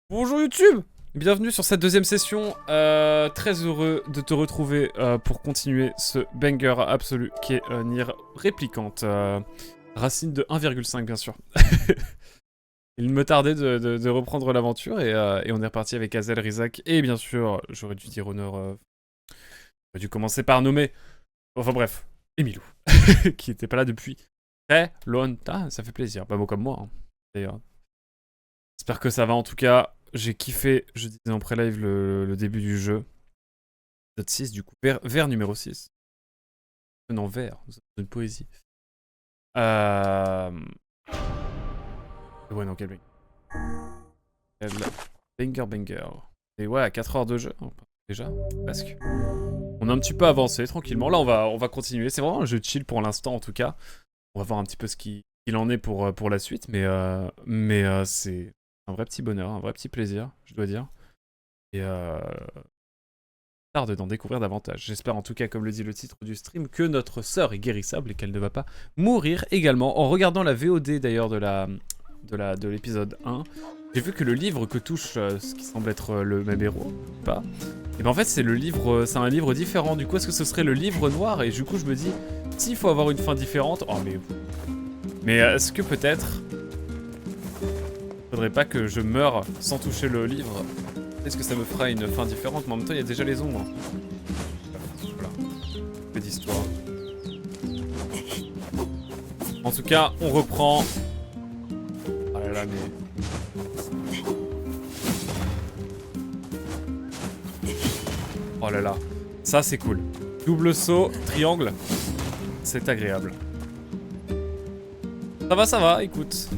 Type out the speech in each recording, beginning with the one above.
Bonjour YouTube, bienvenue sur cette deuxième session. Très heureux de te retrouver pour continuer ce banger absolu qui est Nier Replicant. Racine de 1,5 bien sûr. Il me tardait de reprendre l'aventure et on est reparti avec Azel, Rizak et bien sûr, j'aurais dû dire honneur, j'aurais dû commencer par nommer, enfin bref, Emilou, qui n'était pas là depuis très longtemps. Ça fait plaisir, pas beau comme moi hein, d'ailleurs. J'espère que ça va en tout cas. J'ai kiffé, je disais en pré-live, le début du jeu. Épisode 6 du coup, vers numéro 6. Non, vers, c'est une poésie. Ouais, non, quel banger. Banger. Et ouais, à 4 heures de jeu, déjà, presque. On a un petit peu avancé tranquillement. Là, on va continuer. C'est vraiment un jeu chill pour l'instant, en tout cas. On va voir un petit peu ce qu'il en est pour la suite, mais c'est un vrai petit bonheur, un vrai petit plaisir, je dois dire. Et tarde d'en découvrir davantage. J'espère en tout cas, comme le dit le titre du stream, que notre sœur est guérissable et qu'elle ne va pas mourir également. En regardant la VOD d'ailleurs de l'épisode 1, j'ai vu que le livre que touche ce qui semble être le même héros, pas, et ben en fait c'est un livre différent. Du coup, est-ce que ce serait le livre noir? Et du coup, je me dis, s'il faut avoir une fin différente, oh mais est-ce que peut-être faudrait pas que je meure sans toucher le livre? Est-ce que ça me fera une fin différente? Mais en même temps, il y a déjà les ombres. Voilà. Peu d'histoire. En tout cas, on reprend. Oh là là, mais. Oh là là. Ça, c'est cool. Double saut, triangle. C'est agréable. Ça va, écoute.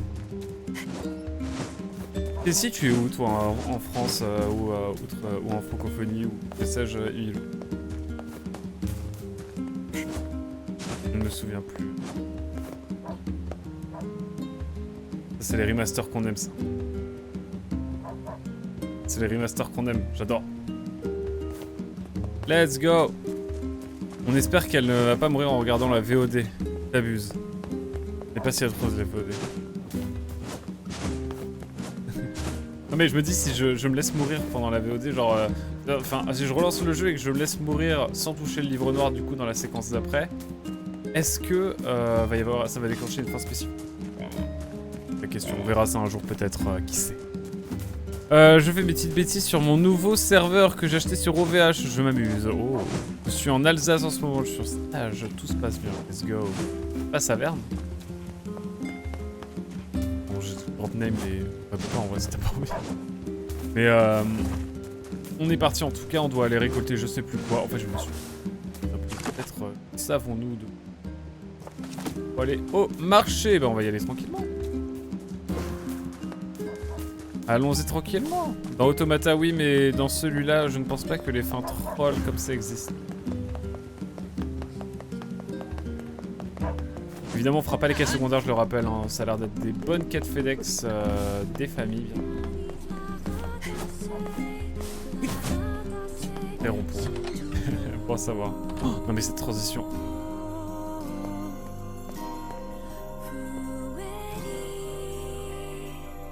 Et si tu es où toi en France ou en francophonie ou que sais-je, Emile? Je ne me souviens plus. Ça, c'est les remasters qu'on aime, ça. C'est les remasters qu'on aime, j'adore. Let's go! On espère qu'elle ne va pas mourir en regardant la VOD. T'abuses. C'est pas si atroce la VOD. Non mais je me dis, si je me laisse mourir pendant la VOD, genre... Enfin, si je relance le jeu et que je me laisse mourir sans toucher le livre noir du coup dans la séquence d'après, est-ce que ça va déclencher une fin spéciale? La question, on verra ça un jour peut-être, qui sait. Je fais mes petites bêtises sur mon nouveau serveur que j'ai acheté sur OVH, je m'amuse. Oh, je suis en Alsace en ce moment, je suis en stage, tout se passe bien, let's go. Pas Saverne. Bon, j'ai tout le name, mais pas en vrai, c'était pas envie. Mais on est parti en tout cas, on doit aller récolter je sais plus quoi. En fait, je me suis... Peut-être savons-nous de... On va aller au marché, bah on va y aller tranquillement. Allons-y tranquillement. Dans Automata, oui, mais dans celui-là, je ne pense pas que les fins trolls comme ça existent. Évidemment, on fera pas les quêtes secondaires, je le rappelle. Hein. Ça a l'air d'être des bonnes quêtes FedEx des familles. Les ronds-points. Pour savoir. Oh, non, mais cette transition.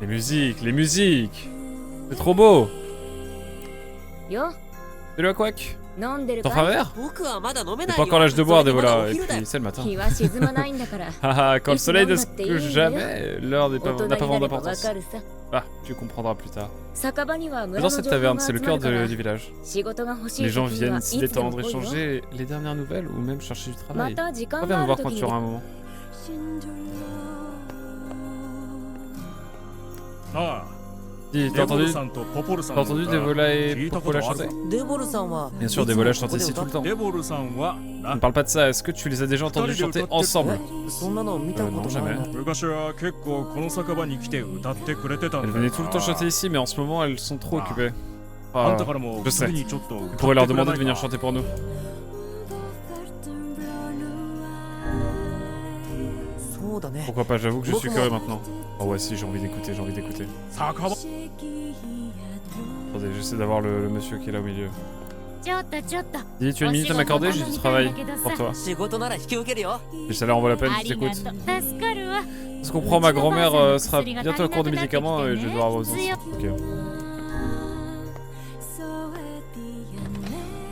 Les musiques. C'est trop beau. Salut à Quack. T'en fais un verre? C'est pas encore l'âge de boire, Dévola. Et puis c'est le matin. Haha, quand le soleil ne se couche jamais, l'heure n'a pas vraiment d'importance. Ah, tu comprendras plus tard. Dans cette taverne, c'est le cœur du village. Les gens viennent s'y détendre, échanger les dernières nouvelles ou même chercher du travail. Reviens me voir quand tu auras un moment. Dis, t'as entendu Dévola et Popola chanter? Bien sûr, Dévola chante ici tout le temps. Ne parle pas de ça, est-ce que tu les as déjà entendus chanter ensemble? Non, jamais. Elles venaient tout le temps chanter ici, mais en ce moment elles sont trop occupées. Ah, je sais. On pourrait leur demander de venir chanter pour nous. Pourquoi pas, j'avoue que je suis curieux maintenant. Oh ouais, si, j'ai envie d'écouter. Attendez, j'essaie d'avoir le monsieur qui est là au milieu. Dis, tu as une minute à m'accorder? J'ai du travail pour toi. Le salaire en vaut la peine, je t'écoute. Je comprends, ma grand-mère sera bientôt à court de médicaments et je dois avoir besoin. Ok.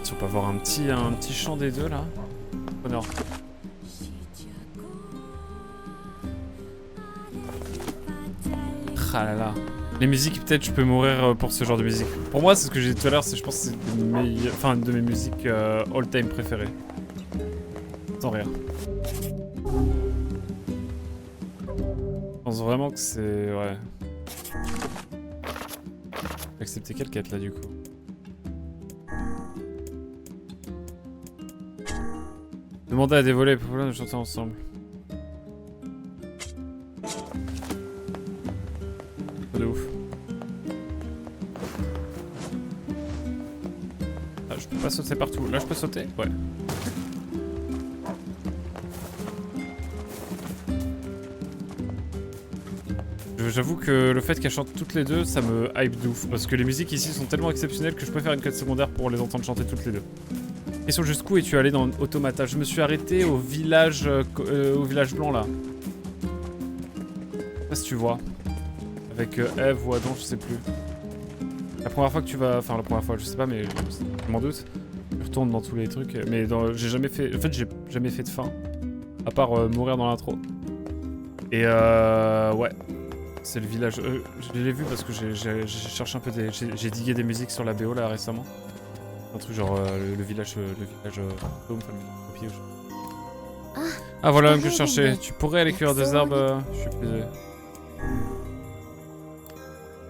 Si on peut avoir un petit chant des deux là. Honneur. Ah là là. Les musiques, peut-être je peux mourir pour ce genre de musique. Pour moi, c'est ce que j'ai dit tout à l'heure, je pense que c'est de mes musiques all-time préférées. Sans rire. Je pense vraiment que c'est... ouais. Accepter quelle quête là du coup? Demander à des volets populaires de chanter ensemble. Pas de ouf. Ah, je peux pas sauter partout. Là je peux sauter? Ouais. J'avoue que le fait qu'elles chantent toutes les deux, ça me hype de ouf. Parce que les musiques ici sont tellement exceptionnelles que je peux faire une quête secondaire pour les entendre chanter toutes les deux. Question, jusqu'où es-tu allé dans Automata? Je me suis arrêté au village blanc là. Je sais pas si tu vois. Avec Eve ou Adam, je sais plus. La première fois que tu vas... Enfin la première fois, je sais pas mais je m'en doute. Tu retournes dans tous les trucs. Mais j'ai jamais fait... En fait j'ai jamais fait de fin. À part mourir dans l'intro. Et ouais. C'est le village. Je l'ai vu parce que j'ai cherché un peu des... J'ai digué des musiques sur la BO là récemment. Un truc genre le village home, ah voilà même que je cherchais. Tu pourrais aller cueillir des herbes, je suis plaisé.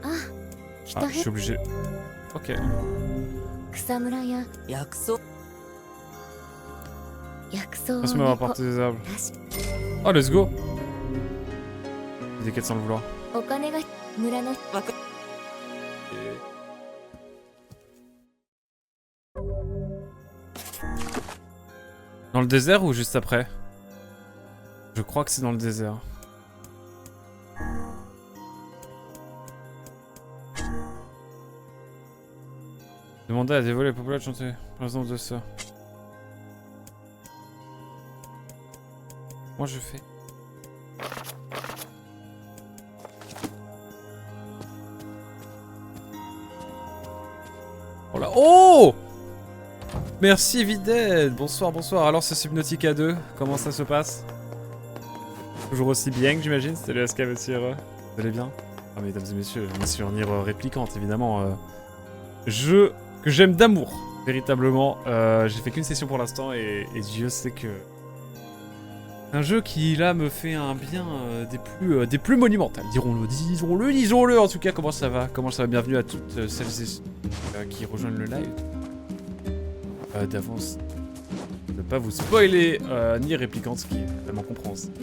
Ah, je suis obligé. Ok. Passe-moi à apporter des herbes. Oh let's go. Des quêtes sans le vouloir. Dans le désert ou juste après? Je crois que c'est dans le désert. Demandez à des volets populaires de chanter. Par exemple de ça. Moi je fais. Oh là. Oh! Merci Vided. Bonsoir, bonsoir. Alors ce Subnautica 2, comment ça se passe? Toujours aussi bien que j'imagine. Salut Aska, monsieur heureux. Vous allez bien? Ah mesdames et messieurs, je suis en Nier réplicante évidemment. Jeu que j'aime d'amour, véritablement. J'ai fait qu'une session pour l'instant et Dieu sait que... Un jeu qui là me fait un bien des plus monumentales, disons-le en tout cas. Comment ça va? Bienvenue à toutes celles et ceux qui rejoignent le live. D'avance, ne pas vous spoiler Nier Replicant, ce qui est tellement compréhensible.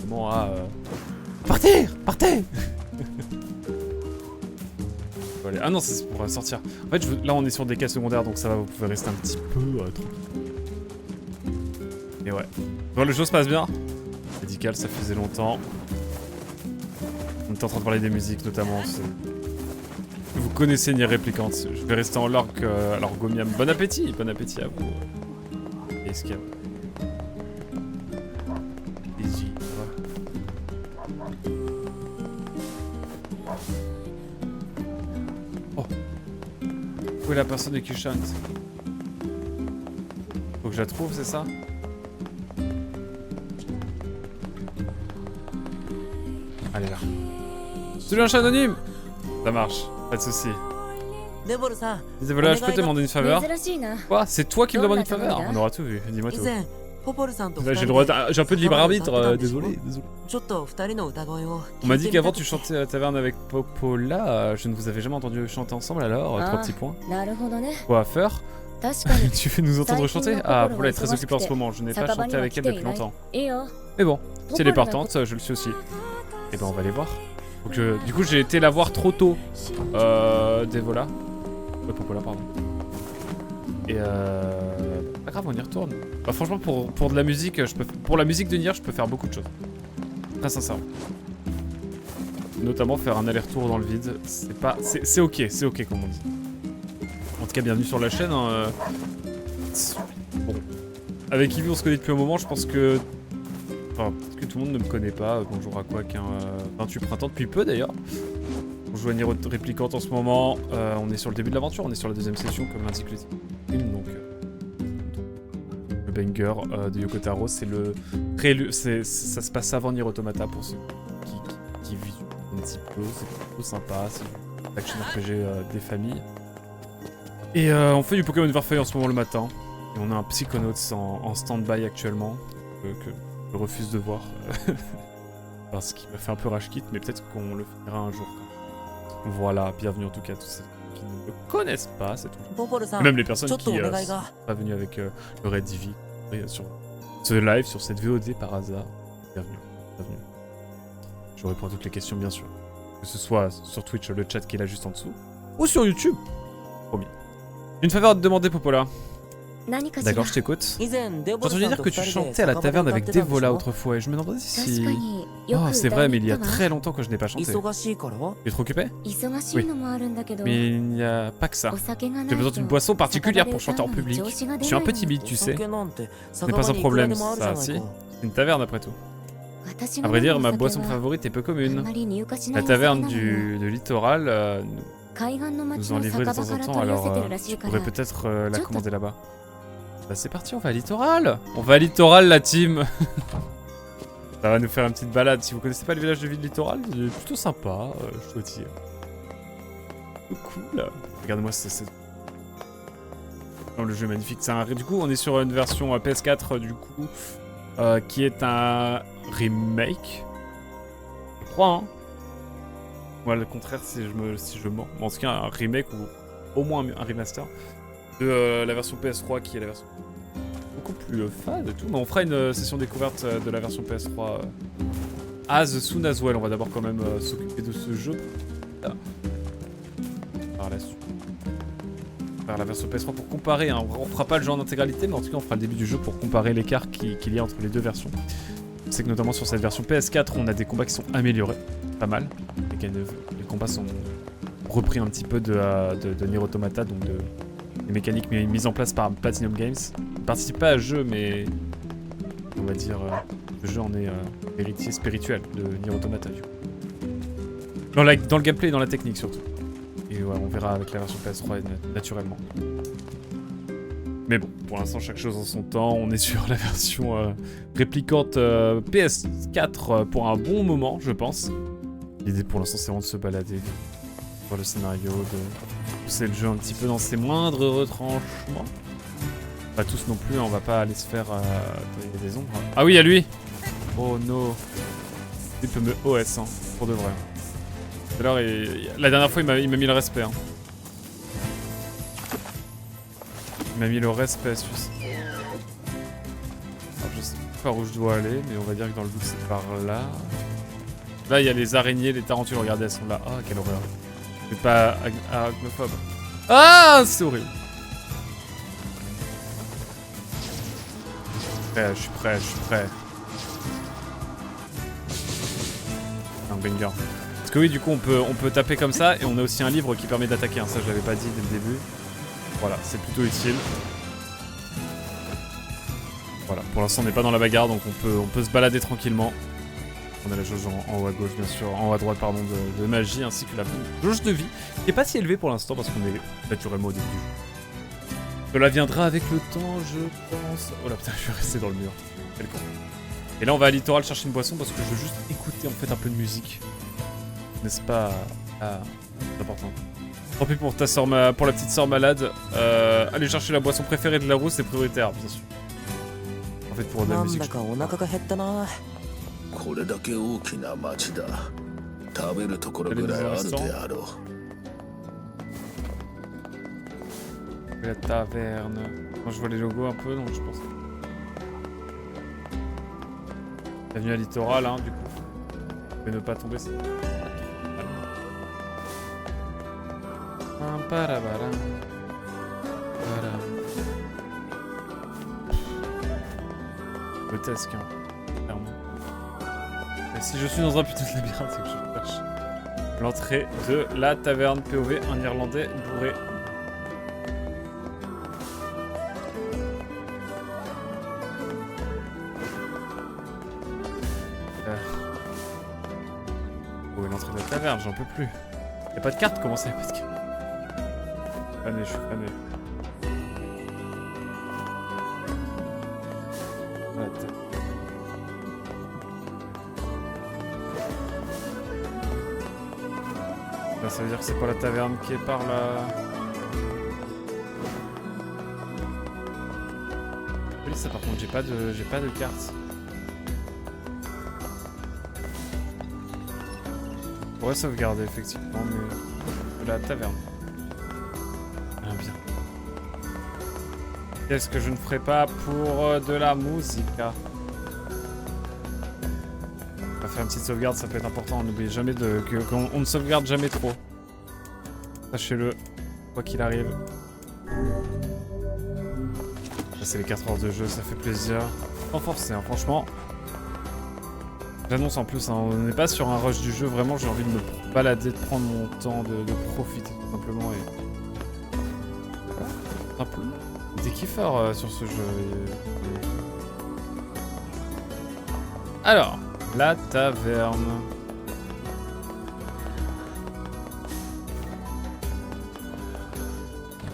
Comment à... Partez! Voilà. Ah non, c'est pour sortir. En fait, là on est sur des cas secondaires, donc ça va, vous pouvez rester un petit peu tranquille. Et ouais. Bon, le jeu se passe bien. Médical, ça faisait longtemps. On était en train de parler des musiques notamment. Vous connaissez Nier Replicant. Je vais rester en Lorgomiam. Bon appétit à vous. Et escape. Easy. Oh. Où est la personne qui chante? Faut que je la trouve, c'est ça? Allez là. Salut un chat anonyme! Ça marche, pas de soucis. Désolé, je peux te demander une faveur? Quoi? C'est toi qui me demandes une faveur? On aura tout vu, dis-moi tout. J'ai le droit, j'ai un peu de libre arbitre, désolé. On m'a dit qu'avant tu chantais à la taverne avec Popola, je ne vous avais jamais entendu chanter ensemble alors, 3 petits points. Quoi à faire? Tu fais nous entendre chanter? Ah, Popola est très occupée en ce moment, je n'ai pas chanté avec elle depuis longtemps. Mais bon, si elle est partante, je le suis aussi. Et ben on va aller voir. Donc du coup j'ai été la voir trop tôt. Dévola. Popola, pardon. Et pas grave, on y retourne. Bah franchement pour de la musique, pour la musique de Nier, je peux faire beaucoup de choses. Très sincèrement. Notamment faire un aller-retour dans le vide. C'est ok comme on dit. En tout cas, bienvenue sur la chaîne. Hein. Bon. Avec Ivy on se connaît depuis un moment, je pense que... Enfin, peut-être que tout le monde ne me connaît pas. Bonjour à quoi qu'un 28 printemps depuis peu d'ailleurs. On joue à Nier Replicant en ce moment. On est sur le début de l'aventure, on est sur la deuxième session, comme l'indique le titre. Donc, le banger de Yoko Taro, c'est le prélude. Ça se passe avant Nier Automata pour ceux qui vivent un petit peu. C'est plutôt sympa. C'est l'action RPG des familles. Et on fait du Pokémon Warfare en ce moment le matin. Et on a un Psychonauts en stand-by actuellement. Que je refuse de voir. Parce qu'il m'a fait un peu rage quit, mais peut-être qu'on le finira un jour. Voilà, bienvenue en tout cas à tous ceux qui ne me connaissent pas, c'est tout. Et même les personnes qui sont pas venues avec le Red Divi sur ce live, sur cette VOD par hasard. Bienvenue, bienvenue. Je réponds à toutes les questions bien sûr. Que ce soit sur Twitch, le chat qui est là juste en dessous, ou sur YouTube. Promis. Une faveur à te demander, Popola. D'accord, je t'écoute. J'ai entendu dire que tu chantais à la taverne avec Devola autrefois et je me demandais si... Oh, c'est vrai, mais il y a très longtemps que je n'ai pas chanté. Tu es trop occupé? Oui. Mais il n'y a pas que ça. J'ai besoin d'une boisson particulière pour chanter en public. Je suis un peu timide, tu sais. Ce n'est pas un problème, ça, si. C'est une taverne après tout. À vrai dire, ma boisson favorite est peu commune. La taverne de littoral nous en livrer de temps en temps, alors tu pourrais peut-être la commander là-bas. Bah c'est parti, on va à littoral. On va à littoral la team. Ça va nous faire une petite balade. Si vous connaissez pas le village de ville littoral, c'est plutôt sympa, je dois dire. Cool. Regarde-moi c'est... Le jeu est magnifique. Du coup on est sur une version PS4 du coup qui est un remake. Je crois hein. Moi le contraire si je mens. En tout cas un remake ou au moins un remaster de la version PS3 qui est la version beaucoup plus fun et tout. Mais on fera une session découverte de la version PS3 as soon as well. On va d'abord quand même s'occuper de ce jeu. Là. Par la suite. Faire la version PS3 pour comparer. Hein. On fera pas le jeu en intégralité, mais en tout cas on fera le début du jeu pour comparer l'écart qu'il y a entre les deux versions. C'est que notamment sur cette version PS4, on a des combats qui sont améliorés. Pas mal. Les combats sont repris un petit peu de Nier Automata, donc des mécaniques mises en place par Platinum Games. Je ne participe pas à ce jeu, mais on va dire le jeu en est héritier spirituel de Nier Automata. Du coup. Dans le gameplay et dans la technique surtout. Et ouais, on verra avec la version PS3 naturellement. Mais bon, pour l'instant, chaque chose en son temps. On est sur la version réplicante PS4 pour un bon moment, je pense. L'idée pour l'instant, c'est vraiment de se balader, voir le scénario, de pousser le jeu un petit peu dans ses moindres retranchements. Pas tous non plus, on va pas aller se faire des ombres. Ah oui, à lui. Oh no. Il peut me OS, hein, pour de vrai. Tout à l'heure, la dernière fois, il m'a mis le respect. Hein. Il m'a mis le respect, celui-ci. Alors, je sais pas par où je dois aller, mais on va dire que dans le doute, c'est par là. Là, il y a les araignées, les tarentules, regardez, elles sont là. Ah, quelle horreur. Je suis pas arachnophobe. Ah, c'est horrible. Je suis prêt. Un banger. Parce que oui, du coup, on peut taper comme ça, et on a aussi un livre qui permet d'attaquer. Hein. Ça, je l'avais pas dit dès le début. Voilà, c'est plutôt utile. Voilà, pour l'instant, on n'est pas dans la bagarre, donc on peut se balader tranquillement. On a la jauge en haut à gauche, bien sûr, en haut à droite, pardon, de magie, ainsi que la jauge de vie, qui n'est pas si élevée pour l'instant, parce qu'on est naturellement au début du jeu. Cela viendra avec le temps, je pense. Oh là, putain, je suis resté dans le mur. Quel con. Et là, on va à littoral chercher une boisson, parce que je veux juste écouter, en fait, un peu de musique. N'est-ce pas? Ah, c'est important. Tant pis pour pour la petite sœur malade. Aller chercher la boisson préférée de la roue, c'est prioritaire, bien sûr. En fait, pour de la musique. La taverne. Moi, je vois les logos un peu, donc je pense. Bienvenue à littoral, hein, du coup. Mais ne pas tomber. Grotesque, hein, clairement. Et si je suis dans un putain de labyrinthe, c'est que je cherche l'entrée de la taverne POV, un Irlandais bourré. Oh, l'entrée de la taverne, j'en peux plus. Y'a pas de carte? Comment ça, y'a pas de carte? Je suis fané. Là, ça veut dire que c'est pas la taverne qui est par là. Oui, ça par contre, j'ai pas de carte. On pourrait sauvegarder effectivement, mais la taverne. Ah, bien. Qu'est-ce que je ne ferai pas pour de la musique? On va faire une petite sauvegarde, ça peut être important. N'oubliez jamais qu'on ne sauvegarde jamais trop. Sachez-le, quoi qu'il arrive. Ça, c'est les 4 heures de jeu, ça fait plaisir. Sans forcer, hein, franchement. J'annonce en plus, hein, on n'est pas sur un rush du jeu, vraiment j'ai envie de me balader, de prendre mon temps, de profiter tout simplement et... Un peu. Des kiffeurs sur ce jeu. Alors, la taverne.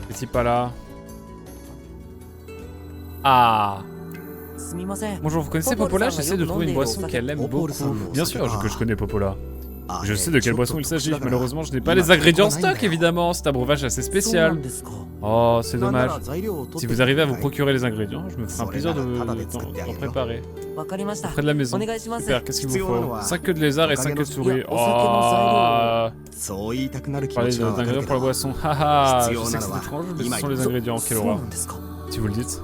Petit pas là. Ah! Bonjour, vous connaissez Popola? J'essaie de trouver une boisson qu'elle aime beaucoup. Bien sûr que je connais Popola. Je sais de quelle boisson il s'agit. Malheureusement, je n'ai pas les ingrédients en stock, évidemment. C'est un breuvage assez spécial. Oh, c'est dommage. Si vous arrivez à vous procurer les ingrédients, je me ferai un plaisir d'en préparer. Près de la maison. Super, qu'est-ce qu'il vous faut? 5 queues de lézard et 5 queues de souris. Oh! Parler d'ingrédients pour la boisson. Haha, je sais que c'est étrange, mais ce sont les ingrédients. Quelle horreur. Si vous le dites.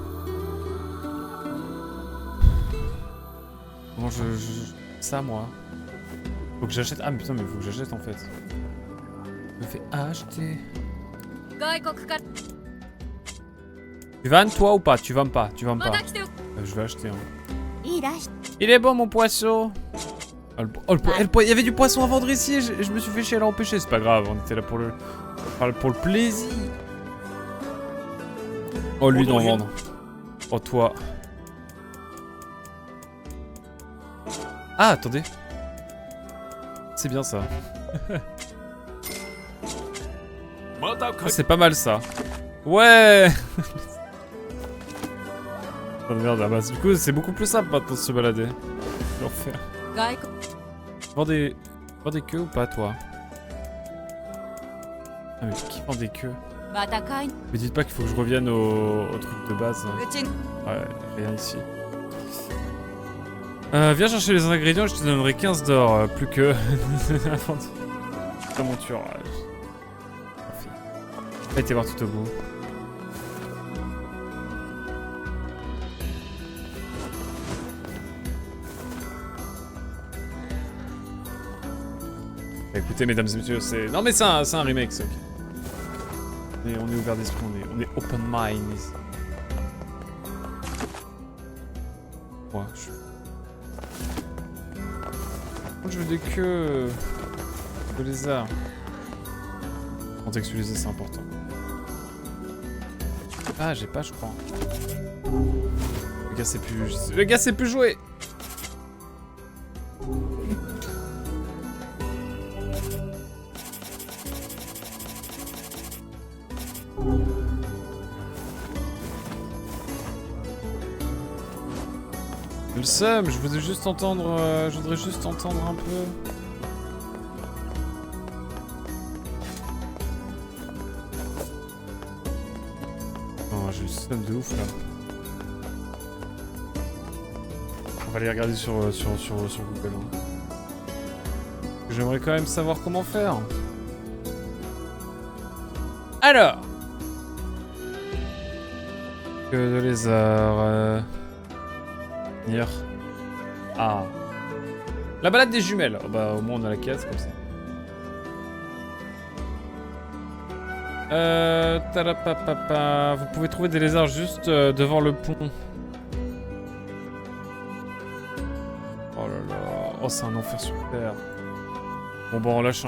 Comment ça, moi? Faut que j'achète. Ah, mais putain, mais faut que j'achète en fait. Je me fais acheter. Tu vannes toi ou pas? Tu vannes pas, tu vannes pas. Je vais acheter. Hein. Il est bon mon poisson. Il y avait du poisson à vendre ici. Je me suis fait chier à l'empêcher. C'est pas grave, on était là pour le plaisir. Oh, lui d'en vendre. Oh, toi. Ah, attendez. C'est bien ça. Ah, c'est pas mal ça. Ouais. Oh merde, bah, du coup c'est beaucoup plus simple maintenant de se balader. L'enfer. Vends des queues ou pas toi? Ah mais qui vend des queues? Mais dites pas qu'il faut que je revienne au truc de base. Ouais, rien ici. Viens chercher les ingrédients, je te donnerai 15 d'or, plus que... La monture. Va été voir tout au bout. Écoutez mesdames et messieurs, c'est... Non mais c'est un remake, c'est ok. Et on est ouvert d'esprit, on est open mind ici. Ouais, je veux des queues de lézard. Contextualiser, c'est important. Ah, j'ai pas, je crois. Le gars, c'est plus joué. Le seum, je voudrais juste entendre un peu. Oh, j'ai le seum de ouf là. On va aller regarder sur Google. Hein. J'aimerais quand même savoir comment faire. Alors. Que de lézard. Ah. La balade des jumelles. Oh, bah au moins on a la case comme ça. Tarapapapa. Vous pouvez trouver des lézards juste devant le pont. Oh là là. Oh c'est un enfer sur terre. Bon bah on lâche.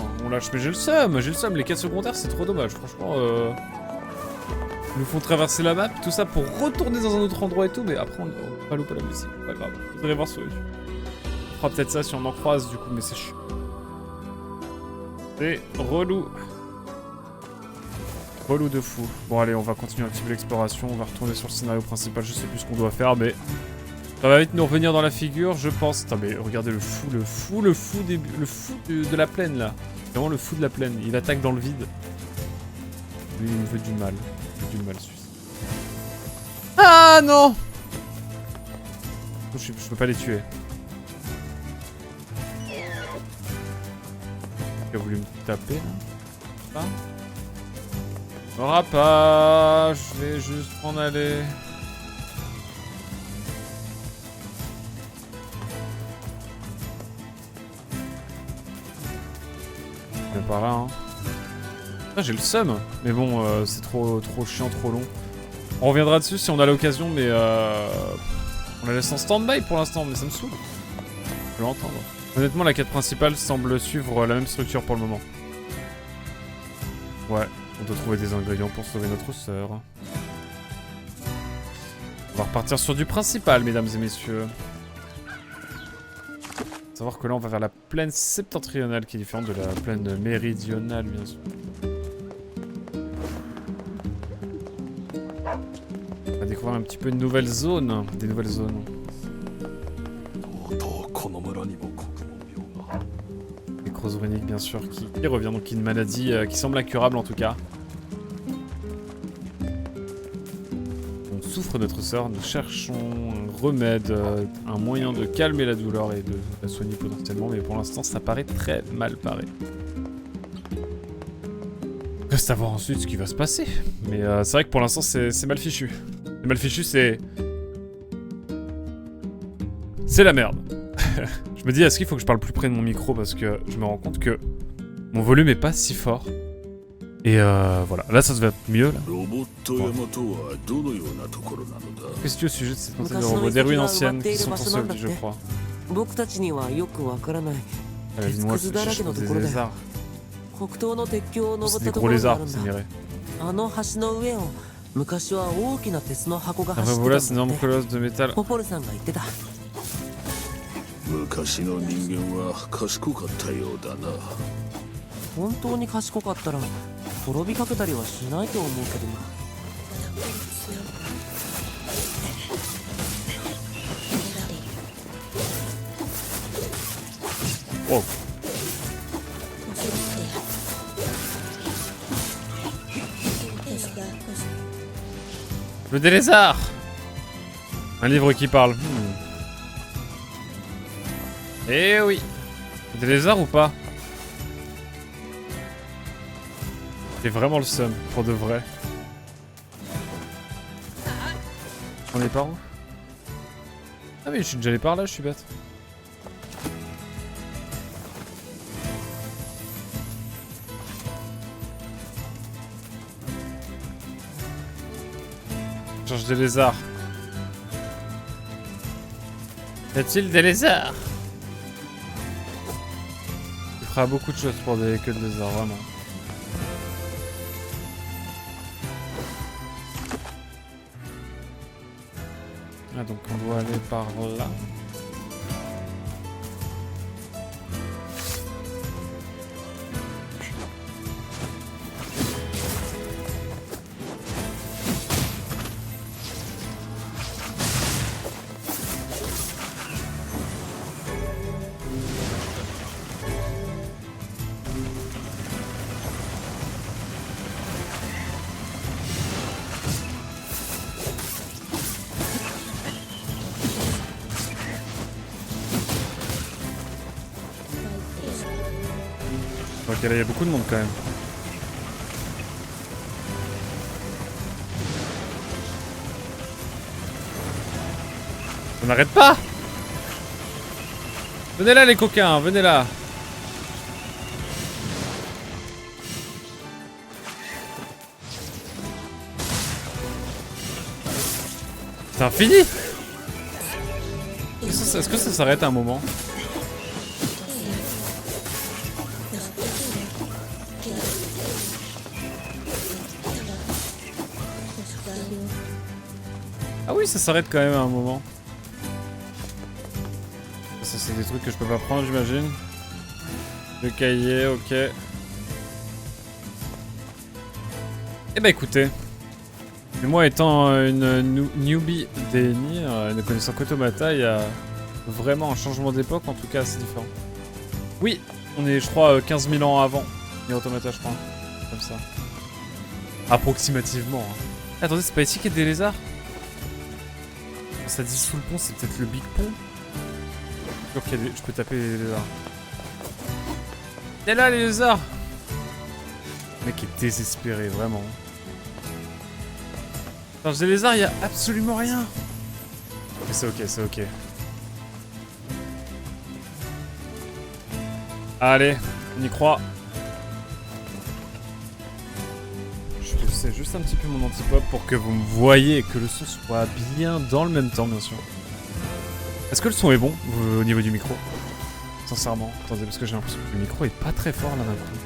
Mais j'ai le seum. Les quêtes secondaires c'est trop dommage. Franchement ils nous font traverser la map, tout ça pour retourner dans un autre endroit et tout, mais après on va louper la musique, pas grave. Vous allez voir sur YouTube. On fera peut-être ça si on en croise du coup, mais c'est chiant. C'est relou. Relou de fou. Bon allez, on va continuer un petit peu l'exploration. On va retourner sur le scénario principal. Je sais plus ce qu'on doit faire, mais ça va vite nous revenir dans la figure, je pense. Attends, mais regardez le fou de la plaine là. Vraiment le fou de la plaine. Il attaque dans le vide. Lui, il me veut du mal. Il veut du mal, celui-ci. Ah non! Je peux pas les tuer. Il a voulu me taper là. Aura pas. Je vais juste m'en aller. Mais par là, hein. Ah, j'ai le seum. Mais bon, c'est trop chiant, trop long. On reviendra dessus si on a l'occasion, mais on la laisse en stand-by pour l'instant, mais ça me saoule. Je veux l'entendre. Honnêtement, la quête principale semble suivre la même structure pour le moment. Ouais, on doit trouver des ingrédients pour sauver notre sœur. On va repartir sur du principal, mesdames et messieurs. Savoir que là, on va vers la plaine septentrionale qui est différente de la plaine méridionale, bien sûr. On va découvrir un petit peu une nouvelle zone. Des nouvelles zones. Nécrose runique, bien sûr, qui revient. Donc une maladie qui semble incurable en tout cas. On souffre notre sœur. Nous cherchons un remède, un moyen de calmer la douleur et de la soigner potentiellement. Mais pour l'instant, ça paraît très mal paré. Reste à voir ensuite ce qui va se passer. Mais c'est vrai que pour l'instant, c'est mal fichu. C'est mal fichu, c'est la merde. Je me dis, est-ce qu'il faut que je parle plus près de mon micro parce que je me rends compte que mon volume est pas si fort. Et voilà, là ça devait être mieux là. Qu'est-ce que tu as au sujet de cette montagne de robots? Des ruines anciennes qui sont ensevelis, je crois. Dis-moi, je cherche des lézards. C'est des gros lézards, c'est miré. Enfin voilà, c'est un énorme colosse de métal. 昔の人間は賢かったようだな。本当に賢かったら滅びかけたりはしないと思うけどな。Oh. Le des lézards. Un livre qui parle. Eh oui. Des lézards ou pas? J'ai vraiment le seum, pour de vrai. On est par où? Ah mais je suis déjà allé par là, je suis bête. Je cherche des lézards. Y a-t-il des lézards? Il fera beaucoup de choses pour des queues de lézards, vraiment. Ah donc on doit aller par là. Ok, là il y a beaucoup de monde quand même. On n'arrête pas! Venez là les coquins, venez là! C'est infini! Est-ce que ça s'arrête à un moment? Ah oui, ça s'arrête quand même à un moment. Ça, c'est des trucs que je peux pas prendre, j'imagine. Le cahier, ok. Eh bah écoutez, et moi étant une newbie des Nier, ne connaissant qu'Automata, il y a vraiment un changement d'époque, en tout cas assez différent. Oui, on est je crois 15 000 ans avant Nier Automata, je crois. Comme ça. Approximativement. Hein. Attendez, c'est pas ici qu'il y a des lézards? Ça dit sous le pont, c'est peut-être le Big Pont. Je suis sûr qu'il y a des... Je peux taper les lézards. Et là les lézards! Le mec est désespéré, vraiment. Dans les lézards, il y a absolument rien. Mais c'est ok, c'est ok. Allez, on y croit. Je poussais juste un petit peu mon anti-pop pour que vous me voyez et que le son soit bien dans le même temps, bien sûr. Est-ce que le son est bon au niveau du micro? Sincèrement, attendez, parce que j'ai l'impression que le micro est pas très fort là d'un coup.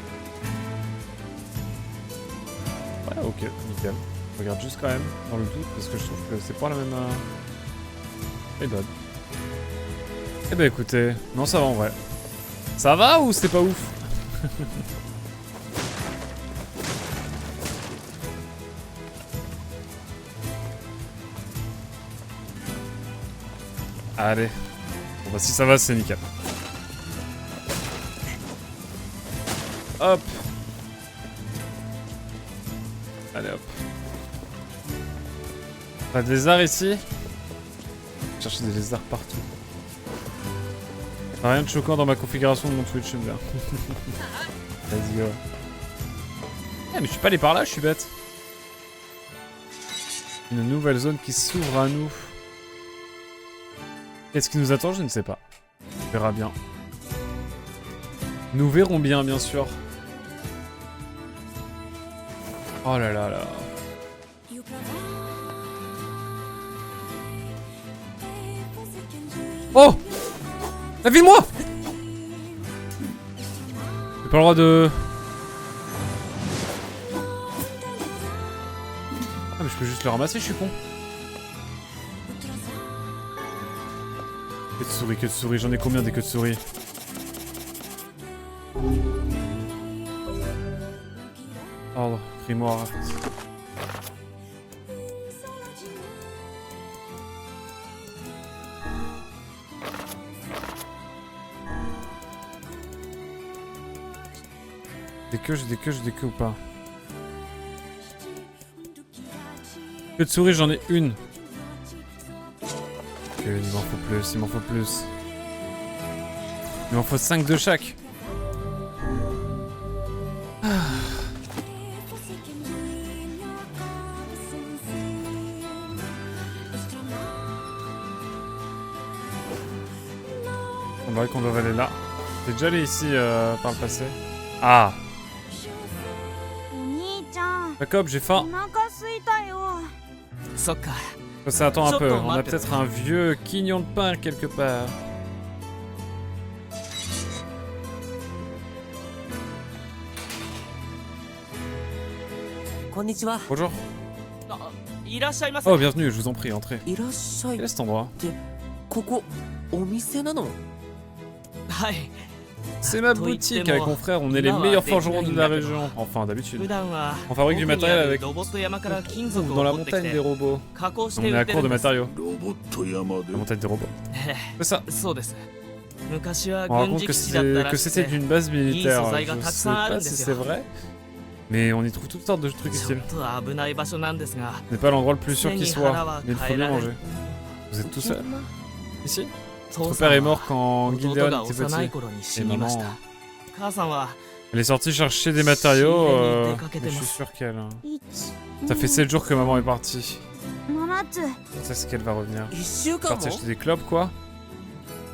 Ouais, ok, nickel. Je regarde juste quand même, dans le doute, parce que je trouve que c'est pas la même... méthode. Eh ben écoutez, non ça va en vrai. Ça va ou c'est pas ouf? Allez. Bon bah si ça va, c'est nickel. Hop. Allez hop. Pas de lézards ici? Chercher des lézards partout. Rien de choquant dans ma configuration de mon Twitch, j'aime bien. Vas-y, ouais. Eh mais je suis pas allé par là, je suis bête. Une nouvelle zone qui s'ouvre à nous. Qu'est-ce qui nous attend? Je ne sais pas. On verra bien. Nous verrons bien, bien sûr. Oh là là là. Oh! La vie de moi! J'ai pas le droit de... Ah mais je peux juste le ramasser, je suis con. Que de souris, j'en ai combien des queues de souris? Ordre, grimoire. Des queues ou pas? Queue de souris, j'en ai une. Ok, il m'en faut plus, il m'en faut plus. Il m'en faut 5 de chaque. Ah. On dirait qu'on doit aller là. T'es déjà allé ici par le passé? Ah! Jacob, j'ai faim. Ça attend un peu. On a peut-être un vieux quignon de pain quelque part. Bonjour. Oh, bienvenue, je vous en prie, entrez. Quel est cet endroit? C'est ma boutique avec mon frère, on est les meilleurs forgerons de la région. Enfin, d'habitude. On fabrique du matériel avec... dans la montagne des robots. On est à court de matériaux. La montagne des robots. C'est ça. On raconte que c'était d'une base militaire. Je sais pas si c'est vrai. Mais on y trouve toutes sortes de trucs utiles. Ce n'est pas l'endroit le plus sûr qui soit, mais il faut bien manger. Vous êtes tout seul ici? Votre père est mort quand Gideon était petit. Et maman... Elle est sortie chercher des matériaux, mais je suis sûr qu'elle... Ça fait 7 jours que maman est partie. Ça c'est qu'elle va revenir. Partie acheter des clopes quoi?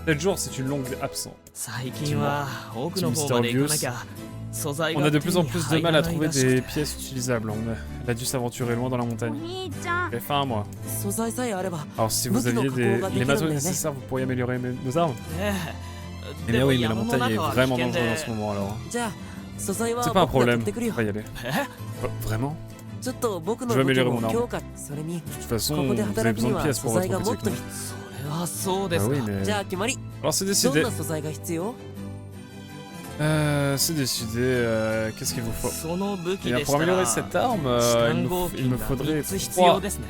7 jours, c'est une longue absence. Petit mystérieux. On a de plus en plus de mal à trouver des pièces utilisables. Elle a dû s'aventurer loin dans la montagne. J'ai faim, moi. Alors, si vous aviez les matériaux nécessaires, vous pourriez améliorer nos armes. Eh bien oui, mais la montagne est vraiment dangereuse en ce moment, alors. C'est pas un problème, on va y aller. Vraiment? Je vais améliorer mon arme. De toute façon, vous avez besoin de pièces pour votre technique. Ah oui, mais... Alors c'est décidé. C'est décidé. Qu'est-ce qu'il vous faut? その武器 Eh bien, でし pour た améliorer ら cette arme, チタ il ン me, 合 il 金 me が faudrait 3つ必 3 要ですね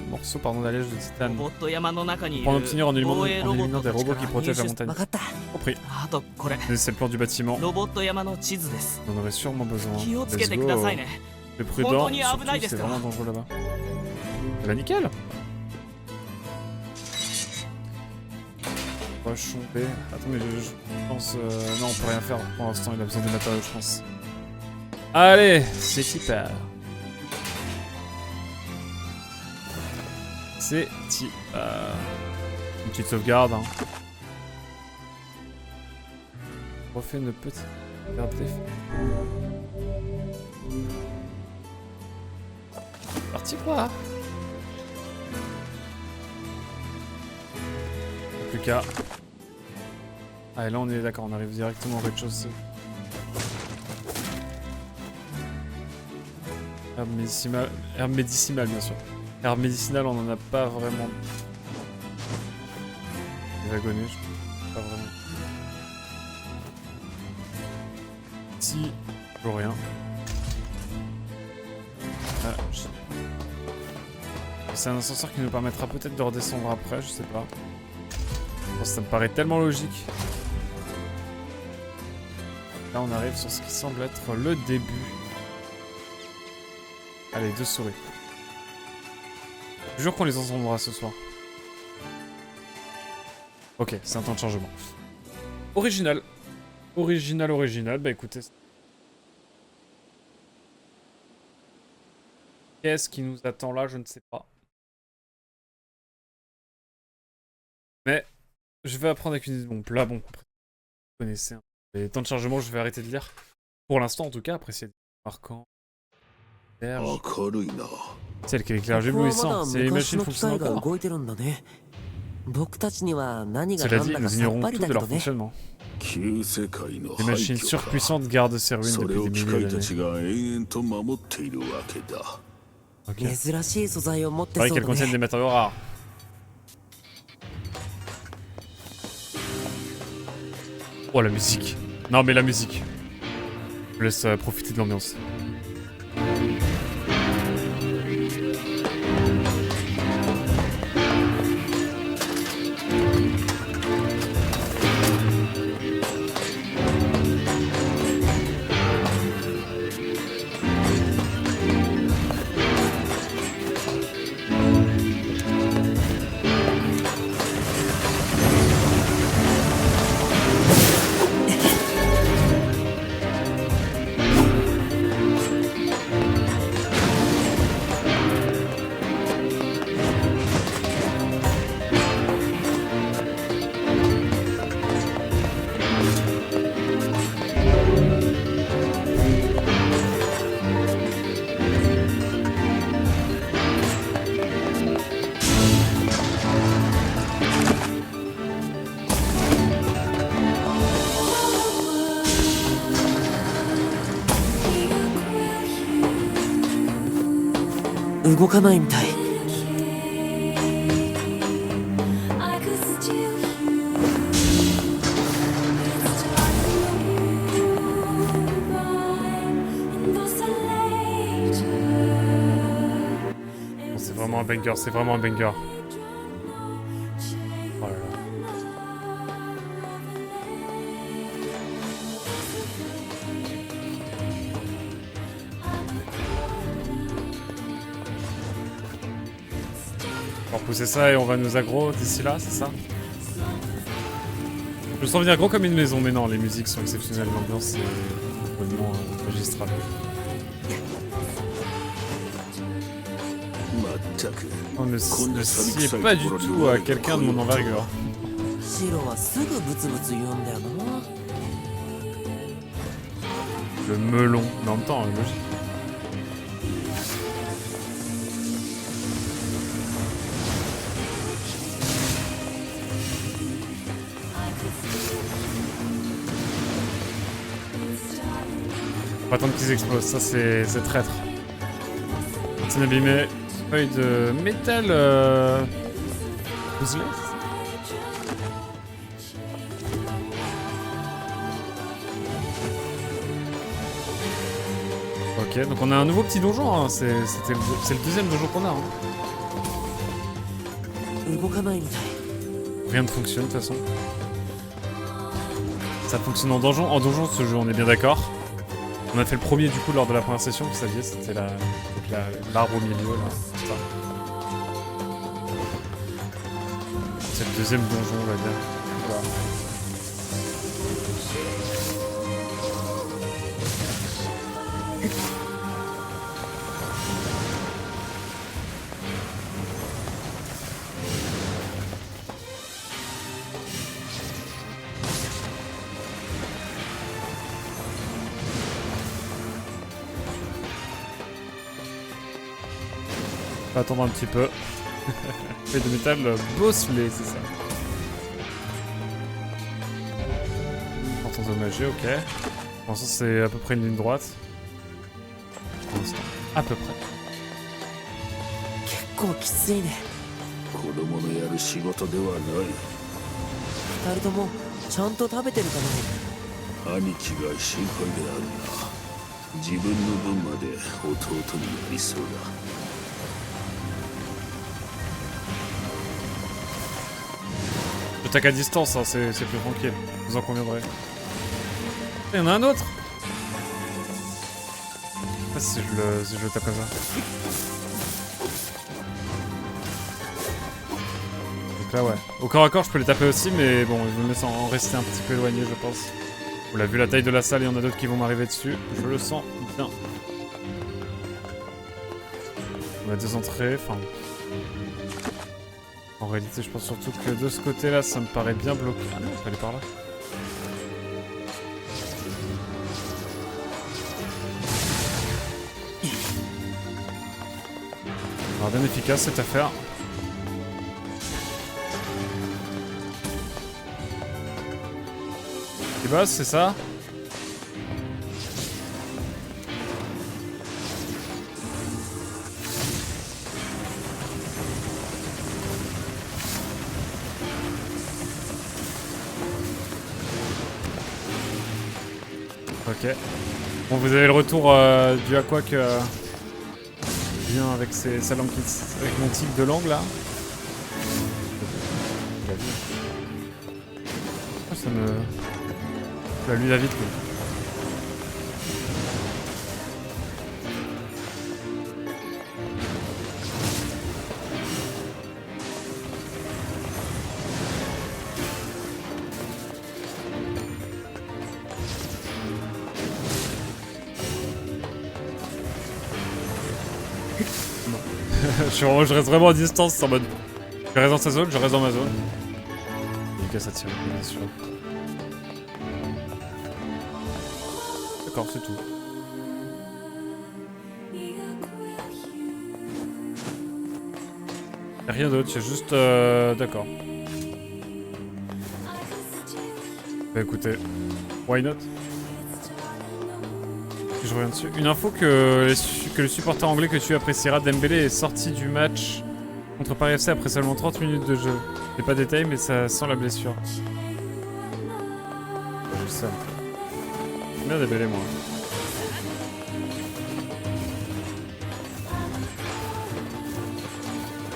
morceaux d'alliage de ロ titane ボット山の中にい pour en る obtenir en 防衛 éliminant, ロ en ボッ éliminant ト des たちか robots ら qui 入 protègent la 手 montagne. 分かった Compris. あとこれ C'est le plan du bâtiment. ロボット山の地図です On en aurait sûrement besoin. 気をつけ Let's てくだ go. さいね Mais prudent, Anthony, surtout, Abunai c'est desu ka? vraiment dangereux là-bas. Bah nickel. Pochon B. Attends mais je pense... non on peut rien faire pour l'instant, il a besoin des matériaux je pense. Allez, c'est hyper. C'est hyper. Une petite sauvegarde hein. On refait une petite sauvegarde d'effet. Parti quoi. Plus qu'à. Ah et là on est d'accord, on arrive directement au rez-de-chaussée. Herbe médicinale bien sûr. Herbe médicinale on en a pas vraiment. Les wagonnets, je pas vraiment. Si, toujours rien. Ah, c'est un ascenseur qui nous permettra peut-être de redescendre après, je sais pas. Ça me paraît tellement logique. Là on arrive sur ce qui semble être le début. Allez, 2 souris. Je jure qu'on les entendra ce soir. Ok, c'est un temps de chargement. Original. Original. Bah écoutez. Qu'est-ce qui nous attend là? Je ne sais pas. Mais je vais apprendre avec une idée. Bon, là, bon, vous connaissez. Les temps de chargement, je vais arrêter de lire. Pour l'instant, en tout cas, apprécier des marquants. Verge. 明るいな。 C'est lequel éclairage ここはまだ éblouissant. C'est les 昔 machines の機 fonctionnent 械が encore. 動いてるんだね僕たちには何が Cela 何 dit, だか nous さっ ignorons ぱり tout だ de け leur どね fonctionnement. 旧世界の Les 廃 machines 墟か。 surpuissantes gardent ces ruines それ depuis を des 機 milliers 械た d'années. ちが延々と守っているわけだ。Ok. 珍しい素材を持ってそ Pareil う qu'elles だ contiennent ね des matériaux rares. Oh la musique. Non mais la musique. Je vous laisse profiter de l'ambiance. I 動かないみたい I could still hear it's starting in those later. Bon, c'est vraiment un banger, c'est vraiment un banger. Oh là là. On va repousser ça et on va nous aggro d'ici là, c'est ça? Je me sens venir gros comme une maison, mais non, les musiques sont exceptionnelles, l'ambiance est complètement magistrale. まったく On ne sied pas du tout à quelqu'un de mon envergure. シロはすぐブツブツ言うんだよな Le melon, mais en même temps, logique. On va attendre qu'ils explosent, ça c'est traître. C'est abîmé. Feuille de métal puzzlé. Ok, donc on a un nouveau petit donjon, hein. C'est le deuxième donjon qu'on a. Hein. 動かないみたい。 Rien ne fonctionne de toute façon. Ça fonctionne en donjon. En donjon, ce jeu, on est bien d'accord. On a fait le premier du coup lors de la première session, vous saviez, c'était l'arbre au milieu là. Ça. C'est le deuxième donjon, on va dire. Voilà. On va attendre un petit peu. Fait de métal bosselé, c'est ça. Porte endommagé, ok. Pour l'instant, c'est à peu près une ligne droite. Pour l'instant, à peu près. 結構きついね。子供のやる仕事ではない。二人ともちゃんと食べてるかな。兄貴が心配であるな。自分の分まで弟にやりそうだ。 Attaque à distance, hein, c'est plus tranquille, vous en conviendrez. Il y en a un autre. Ah, si je le tape comme ça. Donc là, ouais. Au corps à corps, je peux les taper aussi, mais bon, je me laisse en rester un petit peu éloigné, je pense. On l'a vu, la taille de la salle, il y en a d'autres qui vont m'arriver dessus. Je le sens bien. On a deux entrées, enfin... En réalité, je pense surtout que de ce côté-là, ça me paraît bien bloqué. Ah non, on peut aller par là. Alors, bien efficace cette affaire. Et bah, c'est ça. Ok. Bon, vous avez le retour du Aquac bien avec sa langue avec mon tic de langue là. Oh, ça me... Là, lui, il va vite, lui. Je reste vraiment à distance, c'est en mode... Je reste dans sa zone, je reste dans ma zone. Ok, ça tire, bien sûr. D'accord, c'est tout. Y'a rien d'autre, c'est juste... D'accord. Bah écoutez, why not? Je reviens dessus. Une info que le supporter anglais que tu apprécieras, Dembélé, est sorti du match contre Paris FC après seulement 30 minutes de jeu. J'ai pas de détails, mais ça sent la blessure. Je sais. J'aime bien Dembélé, moi.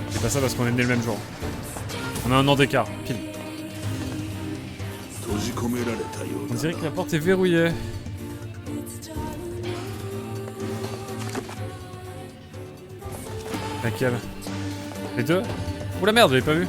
C'est pas ça parce qu'on est né le même jour. On a un an d'écart, pile. On dirait que la porte est verrouillée. Laquelle? Les deux? Oh la merde, je l'avais pas vu.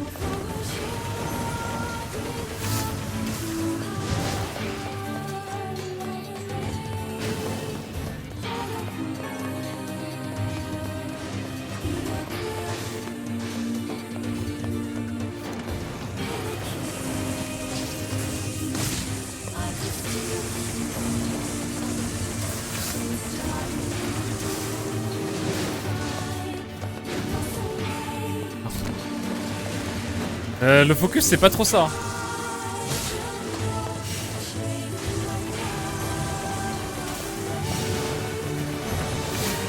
Le focus, c'est pas trop ça.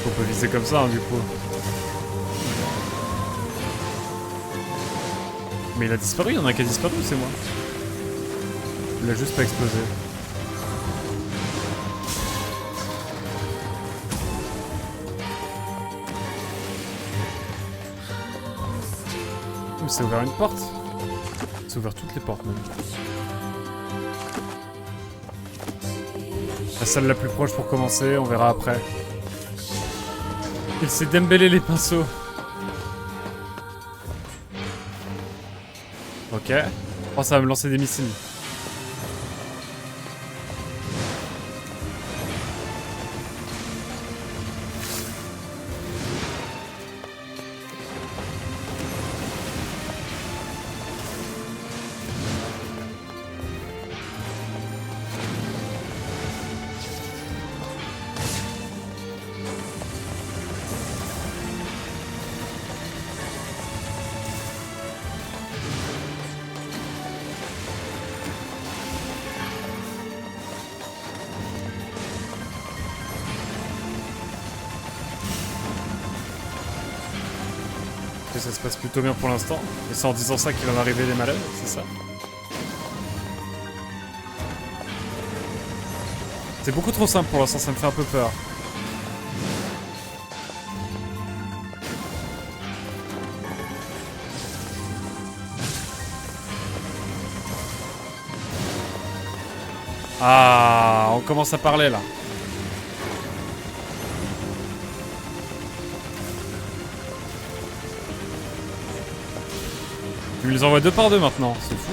On peut viser comme ça, hein, du coup. Mais il a disparu, il y en a qui a disparu, c'est moi. Il a juste pas explosé. Mais c'est ouvert une porte. C'est ouvert toutes les portes même. La salle la plus proche pour commencer, on verra après. Il s'est dembellé les pinceaux. Ok. Oh, ça va me lancer des missiles. Et ça se passe plutôt bien pour l'instant. Et c'est en disant ça qu'il va m'arriver des malheurs, c'est ça? C'est beaucoup trop simple pour l'instant, ça me fait un peu peur. Ah, on commence à parler là. Tu me les envoies 2 par 2 maintenant, c'est fou.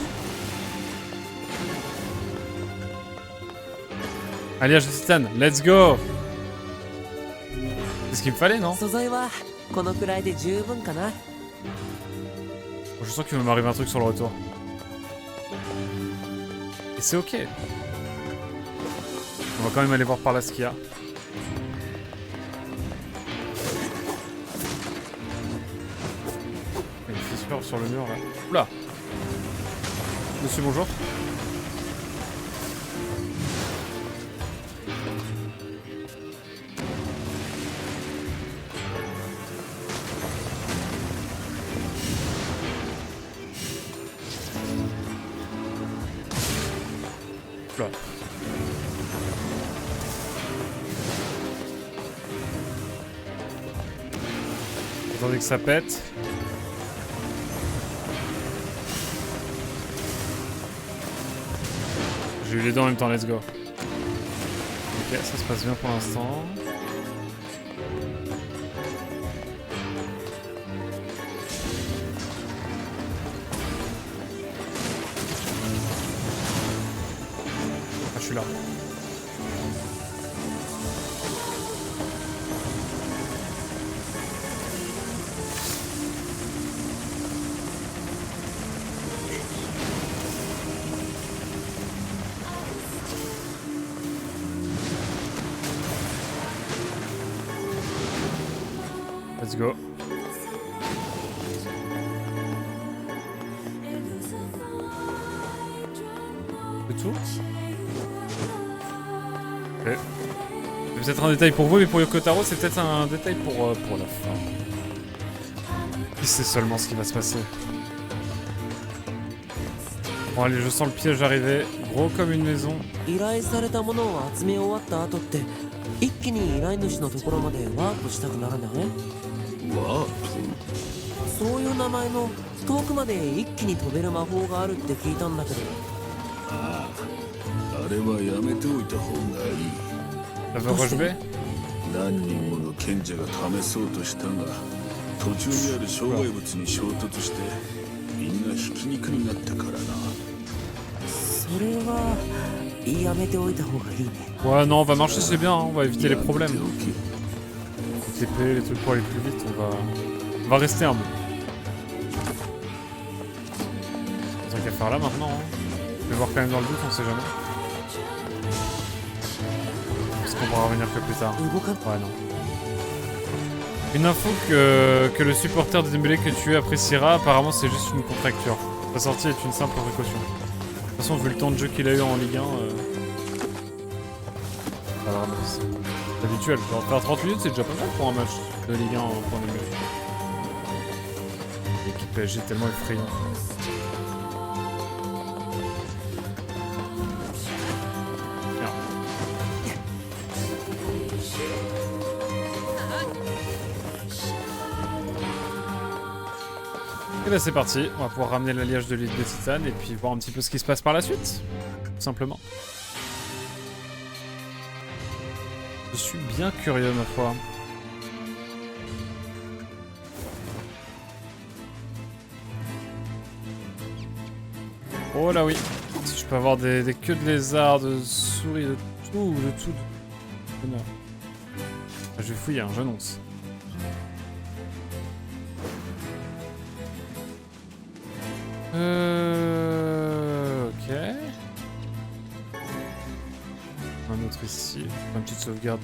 Alliage de titane, let's go. C'est ce qu'il me fallait, non? 素材はこのくらいで十分かな。 Je sens qu'il va m'arriver un truc sur le retour. Et c'est ok. On va quand même aller voir par là ce qu'il y a. Il y a une fissure sur le mur là. Oula! Monsieur, bonjour. Oula. Attendez que ça pète. J'ai eu les deux en même temps, let's go. Ok, ça se passe bien pour l'instant. Ah, je suis là. Let's go. C'est tout? Ok. C'est peut-être un détail pour vous, mais pour Yoko Taro, c'est peut-être un détail pour la fin. Il sait seulement ce qui va se passer. Bon allez, je sens le piège arriver. Gros comme une maison. 依頼されたものを集め終わった後って一気に依頼主のところまでワープしたくならない？ワープ？そういう名前の遠くまで一気に飛べる魔法があるって聞いたんだけど。ああ、あれはやめておいた方がいい。 Ça veut rejouer? 何人もの賢者が試そうとしたが、途中にある障害物に衝突してみんなひき肉になったからな。それはやめておいた方がいいね。 Ouais, non, on va marcher, c'est bien, hein, on va éviter les やめ problèmes. ておけ。 Les TP, les trucs pour aller plus vite, on va rester humble. Tant qu'à faire là maintenant, hein. Je vais voir quand même dans le doute, on sait jamais. Est-ce qu'on pourra revenir que plus tard? 動かん。 Ouais, non. Une info que le supporter de Dembélé que tu appréciera, apparemment c'est juste une contracture. Sa sortie est une simple précaution. De toute façon, vu le temps de jeu qu'il a eu en Ligue 1, ça va, c'est habituel. Genre, faire 30 minutes, c'est déjà pas mal pour un match de Ligue 1 pour Dembélé. L'équipe PSG est tellement effrayante. Bien. Et bah c'est parti, on va pouvoir ramener l'alliage de l'île de Titane et puis voir un petit peu ce qui se passe par la suite. Tout simplement. Je suis bien curieux ma foi. Oh là oui. Si je peux avoir des queues de lézard, de souris, de tout. Non. Je vais fouiller, hein, j'annonce. Ok. Un autre ici. Une petite sauvegarde,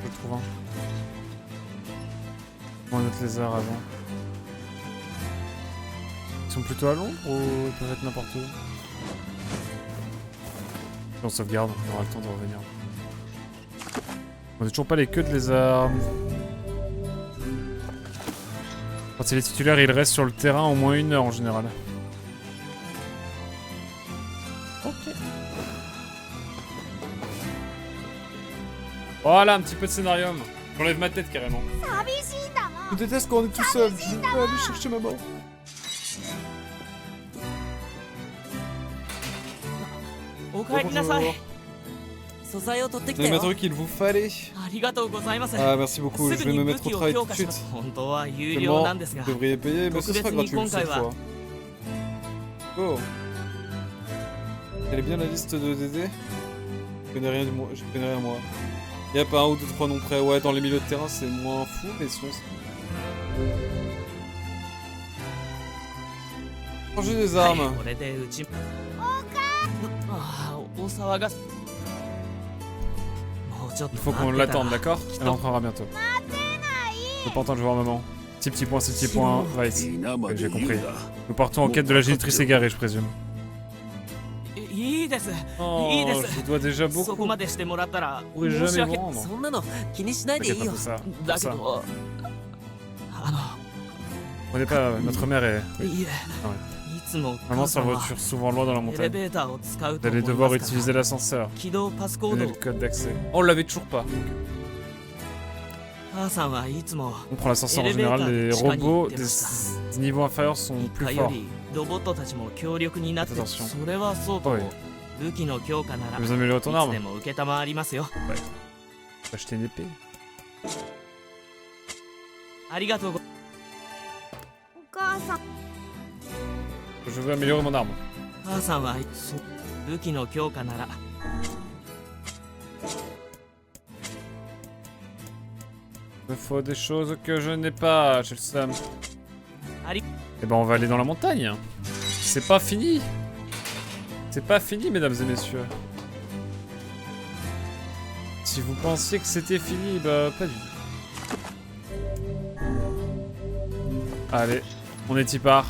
je trouve un. Un autre lézard avant. Ils sont plutôt à l'ombre ou ils peuvent être n'importe où? On sauvegarde, on aura le temps de revenir. On n'a toujours pas les queues de lézard. Quand il est titulaire, il reste sur le terrain au moins 1 heure en général. Ok. Voilà, un petit peu de scénarium. J'enlève ma tête carrément. Je déteste quand on est tout seul. Je veux aller chercher maman. Oh, bonjour. 素材を取ってきた Vous avez よ un truc qu'il vous fallait. ありがとうございます Ah, merci beaucoup. す Je ぐ vais に me 武 mettre au 器を travail 強 tout de 化します suite. 本当は有料 Tellement, なんですが vous devriez payer, mais ce sera gratuit cette fois. Oh. Elle est bien la liste de DD? Je connais rien moi. Y'a pas 1 ou 2, 3 noms près. Ouais, dans les milieux de terrain, c'est moins fou, mais sinon. Changer des armes. これでうちああお騒がせもうちょっ Il と faut qu'on 待ってた l'attende, d'accord? Elle rentrera bientôt. Je peux pas entendre, je vais voir maman. 6 petits points, 6 petits points. Va ici. 稲まで J'ai 言う compris. な Nous partons en quête de la génitrice égarée, je présume. いいです Oh, いいで je す vous dois déjà そ beaucoup. こまでしてもらったら Vous pouvez 申し jamais 訳 me rendre. そんなの気にしないでい T'inquiète い pas よ pour ça. だ Pour け ça. どあ On n'est pas. Notre mère est. の Oui. いえ Ouais. いつも Maman 母さ s'en んは voiture souvent loin dans la エレ montagne. ベーターを使う Vous と思 allez い devoir ますか utiliser ら l'ascenseur. 起動パスコー Donnez ド le を code d'accès. Oh, on l'avait toujours pas. 母さんはいつも On prend l'ascenseur en général. Les robots des niveaux inférieurs sont 一 plus 家よ forts. りロボットたちも強力になって Attention. それはそうとはい武器の強化なら Tu い veux améliorer つ ton で arme? も受けたまわりますよ Acheter une épée. ありがとうご Je veux améliorer mon arme. 母さんは武器の強化なら Il me faut des choses que je n'ai pas. J'ai le seum. Allez. Eh ben, on va aller dans la montagne. C'est pas fini. C'est pas fini, mesdames et messieurs. Si vous pensiez que c'était fini, bah pas du tout. Allez, on est y part.